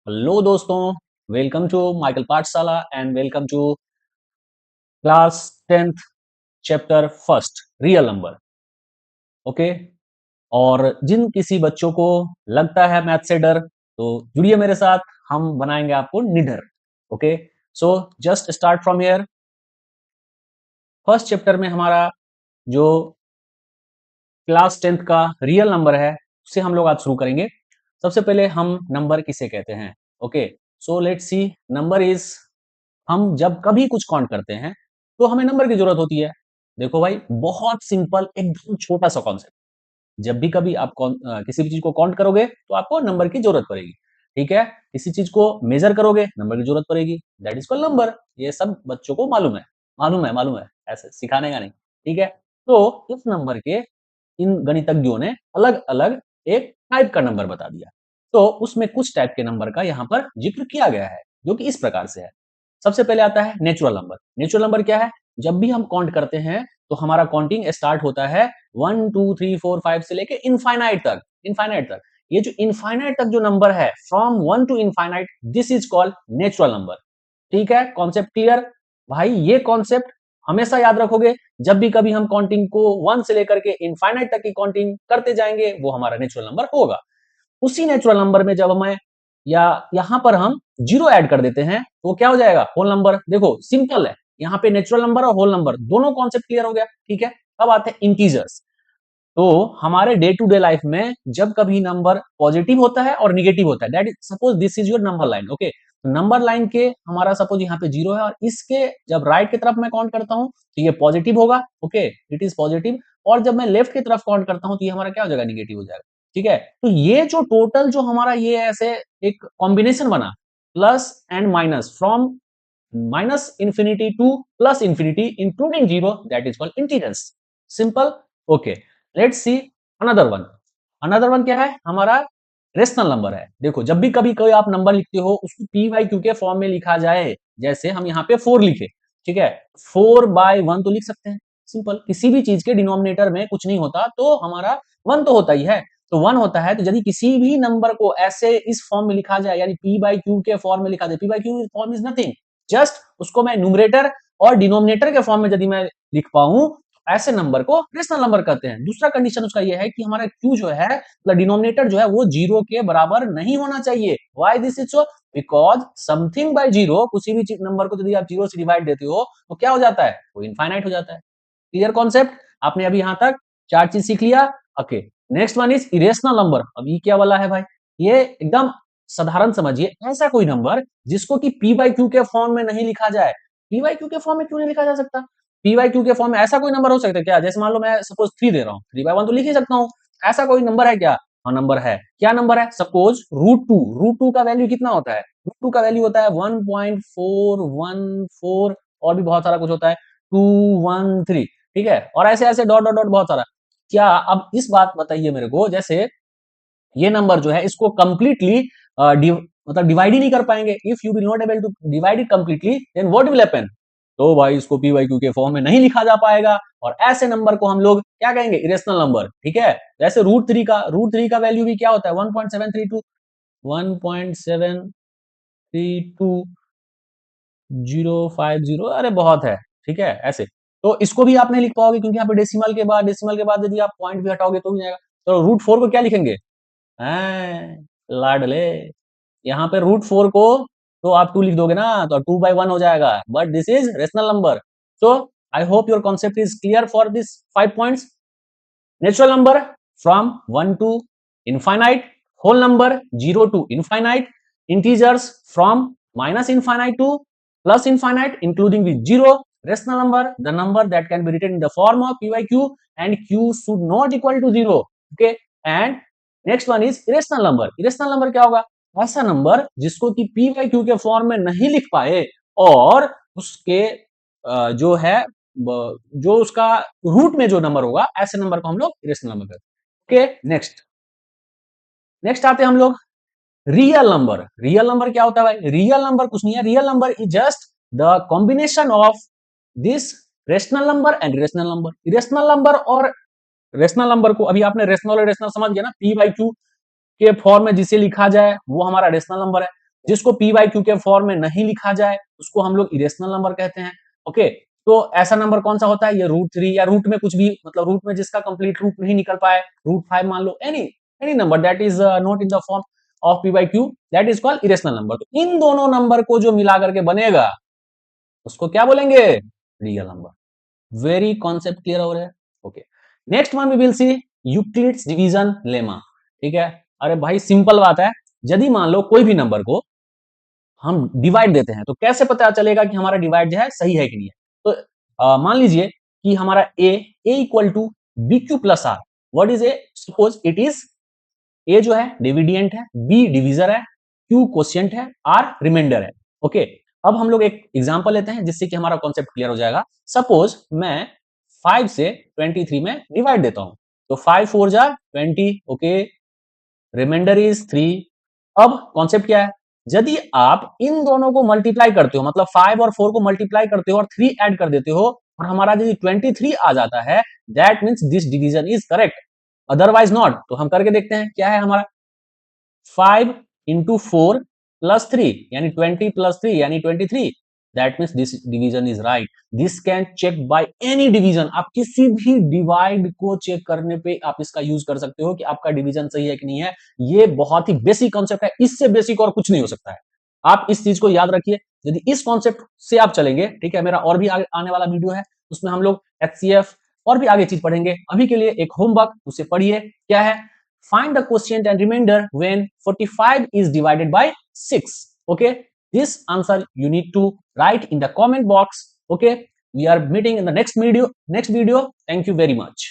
Hello दोस्तों, welcome to Michael Pathshala and welcome to class 10th chapter first real number. Okay. और जिन किसी बच्चों को लगता है मैथ से डर, तो जुड़िए मेरे साथ, हम बनाएंगे आपको निडर। Okay, so just start from here. First chapter में हमारा जो क्लास 10th का रियल नंबर है उससे हम लोग आज शुरू करेंगे। सबसे पहले हम नंबर किसे कहते हैं। Okay, so let's see. Number is, हम जब कभी कुछ काउंट करते हैं तो हमें नंबर की जरूरत होती है। देखो भाई, बहुत सिंपल, एकदम छोटा सा कॉन्सेप्ट। जब भी कभी आप किसी भी चीज को काउंट करोगे तो आपको नंबर की जरूरत पड़ेगी। ठीक है, किसी चीज को मेजर करोगे नंबर की जरूरत पड़ेगी, दैट इज कॉल्ड नंबर। ये सब बच्चों को मालूम है, मालूम है, ऐसे सिखाने का नहीं। ठीक है, तो इस नंबर के इन गणितज्ञों ने अलग अलग एक टाइप का नंबर बता दिया। तो उसमें कुछ टाइप के नंबर का यहाँ पर जिक्र किया गया है, जो कि इस प्रकार से है। सबसे पहले आता है नेचुरल नंबर। नेचुरल नंबर क्या है? जब भी हम काउंट करते हैं तो हमारा काउंटिंग स्टार्ट होता है 1 2 3 4 5 से लेके इनफाइनाइट तक। इनफाइनाइट तक, ये जो इनफाइनाइट तक जो नंबर है, from 1 to infinite, this is called natural number. ठीक है, कॉन्सेप्ट क्लियर? भाई ये कॉन्सेप्ट हमेशा याद रखोगे। जब भी कभी हम काउंटिंग को 1 से लेकर के इनफाइनाइट तक की काउंटिंग करते जाएंगे, वो हमारा नेचुरल नंबर होगा। उसी नेचुरल नंबर में जब हमें या यहां पर हम जीरो ऐड कर देते हैं तो क्या हो जाएगा? Whole number. देखो सिंपल है, यहाँ पे नेचुरल नंबर और होल नंबर दोनों कॉन्सेप्ट क्लियर हो गया। ठीक है, अब आते हैं इंटीजर्स। तो हमारे डे टू डे लाइफ में जब कभी नंबर पॉजिटिव होता है और निगेटिव होता है, that is suppose this is your number line. Okay, number line के हमारा सपोज यहाँ पे जीरो है और इसके जब राइट की तरफ मैं काउंट करता हूँ तो ये पॉजिटिव होगा। Okay, it is positive. और जब मैं लेफ्ट की तरफ काउंट करता हूँ तो ये हमारा क्या हो जाएगा? निगेटिव हो जाएगा। ठीक है, तो ये जो टोटल जो हमारा ये ऐसे एक कॉम्बिनेशन बना, plus and minus, from minus infinity two plus infinity including zero, that is called integers. Simple. Okay, let's see another one. Another one क्या है? हमारा रेशनल नंबर है। देखो जब भी कभी कोई आप नंबर लिखते हो उसको पी बाई क्यू के फॉर्म में लिखा जाए, जैसे हम यहाँ पे 4 लिखे। ठीक है, 4/1 तो लिख सकते हैं। सिंपल, किसी भी चीज के डिनोमिनेटर में कुछ नहीं होता तो हमारा 1 तो होता ही है। तो 1 होता है, तो यदि किसी भी नंबर को ऐसे इस फॉर्म में लिखा जाए, यानी पी बाई क्यू के फॉर्म में लिखा जाए, P by Q form is nothing, just उसको मैं न्यूमरेटर और डिनोमिनेटर के फॉर्म में यदि मैं लिख पाऊं, ऐसे नंबर को रेशनल नंबर कहते हैं। दूसरा कंडीशन उसका यह है कि हमारा क्यू जो है, मतलब डिनोमिनेटर जो है, वो जीरो के बराबर नहीं होना चाहिए। Why this is so? Because something by zero, किसी भी नंबर को यदि आप जीरो से डिवाइड देते हो तो क्या हो जाता है? वो इनफाइनाइट हो जाता है। Clear concept? आपने अभी यहां तक 4 चीज सीख लिया। Okay, next one is irrational number. अब ये क्या वाला है भाई? ये एकदम साधारण समझिए, ऐसा कोई नंबर जिसको कि पी बाई क्यू के फॉर्म में नहीं लिखा जाए। पी बाई क्यू के फॉर्म में क्यों नहीं लिखा जा सकता? पी बाई क्यू के फॉर्म में ऐसा कोई नंबर हो सकता है क्या? जैसे मान लो मैं सपोज 3 दे रहा हूँ, 3/1 तो लिख ही सकता हूँ। ऐसा कोई नंबर है क्या? हाँ, नंबर है। क्या नंबर है? सपोज √2। √2 का वैल्यू कितना होता है? √2 का वैल्यू होता है 1.414, और भी बहुत सारा कुछ होता है, 213। ठीक है, और ऐसे ऐसे डॉट डॉट डॉट बहुत सारा। क्या, अब इस बात बताइए मेरे को, जैसे ये नंबर जो है इसको कंप्लीटली मतलब डिवाइड ही नहीं कर पाएंगे। If you will not able to divide it completely, then what will happen? तो भाई इसको पी बाई क्यू के फॉर्म में नहीं लिखा जा पाएगा, और ऐसे नंबर को हम लोग क्या कहेंगे? Irrational number. ठीक है, जैसे √3 का वैल्यू भी क्या होता है? 1.732 अरे बहुत है। ठीक है, ऐसे तो इसको भी आप नहीं लिख पाओगे, क्योंकि यहाँ पे डेसिमल के बाद यदि आप पॉइंट भी हटाओगे तो भी जाएगा। तो √4 को क्या लिखेंगे? लाडले, यहाँ पे √4 को तो आप 2 लिख दोगे ना, तो 2/1 हो जाएगा, but this is rational number. So I hope your concept is clear for this 5 points. Natural number from 1 to infinite, whole number 0 to infinite, integers from minus infinite to plus infinite including with zero, rational number, the number that can be written in the form of p by q and q should not equal to 0. Okay, and next one is irrational number. Irrational number क्या होगा? ऐसा number जिसको कि P by Q के form में नहीं लिख पाए, और उसके जो है जो उसका रूट में जो नंबर होगा, ऐसे नंबर को हम लोग इरेशनल नंबर कहते हैं। ओके, नेक्स्ट नेक्स्ट आते हैं हम लोग रियल नंबर। रियल नंबर क्या होता है भाई? रियल नंबर कुछ नहीं है, real number is just the combination of this rational number and irrational number. Irrational number और रेशनल नंबर को, अभी आपने रेशनल और रेशनल समझ गया ना, पी बाई क्यू के फॉर्म में जिसे लिखा जाए वो हमारा रेशनल नंबर है। जिसको पी बाई क्यू के फॉर्म में नहीं लिखा जाए उसको हम लोग इरेशनल नंबर कहते हैं। ओके, तो ऐसा नंबर कौन सा होता है, ये √3 या रूट में कुछ भी, मतलब रूट में जिसका कंप्लीट रूट नहीं निकल पाए, √5 मान लो, any number that is not in the form of p by q, that is called irrational number. तो इन दोनों नंबर को जो मिला करके बनेगा उसको क्या बोलेंगे, real number. Very concept clear हो रहा है। Okay, next one we will see Euclid's division lemma. ठीक है, अरे भाई सिंपल बात है, यदि मान लो कोई भी नंबर को हम डिवाइड देते हैं तो कैसे पता चलेगा कि हमारा डिवाइड जो है सही है कि नहीं है। तो मान लीजिए कि हमारा a equal to b q plus r. What is a, suppose it is a जो है डिविडियंट है, बी डिविजर है, क्यू क्वोशिएंट है, आर रिमाइंडर है। ओके, अब हम लोग एक एग्जांपल लेते हैं जिससे कि हमारा कॉन्सेप्ट क्लियर हो जाएगा। सपोज मैं 5 से 23 में डिवाइड देता हूं, तो 5 4 जा 20, ओके, रिमाइंडर इज 3। अब कॉन्सेप्ट क्या है, यदि आप इन दोनों को मल्टीप्लाई करते हो, मतलब 5 और 4 को मल्टीप्लाई करते हो और 3 ऐड कर देते हो और हमारा यदि 23 आ जाता है, that means this division is correct, otherwise not. तो हम करके देखते हैं क्या है हमारा, 5 इंटू 4 प्लस 3 यानी 20 प्लस 3 यानी 23, that means this division is right. This can check by any division, आप किसी भी डिवाइड को चेक करने पे आप इसका यूज कर सकते हो कि आपका डिवीजन सही है कि नहीं है। ये बहुत ही बेसिक कॉन्सेप्ट है, इससे बेसिक और कुछ नहीं हो सकता है। आप इस चीज को याद रखिए, यदि इस कॉन्सेप्ट से आप चलेंगे, ठीक है, मेरा और भी आने वाला वीडियो है उसमें हम लोग एचसीएफ और भी आगे चीज पढ़ेंगे। अभी के लिए एक होमवर्क उसे पढ़िए, क्या है, find the quotient and remainder when 45 is divided by 6. Okay, this answer you need to write in the comment box. Okay, we are meeting in the next video. Thank you very much.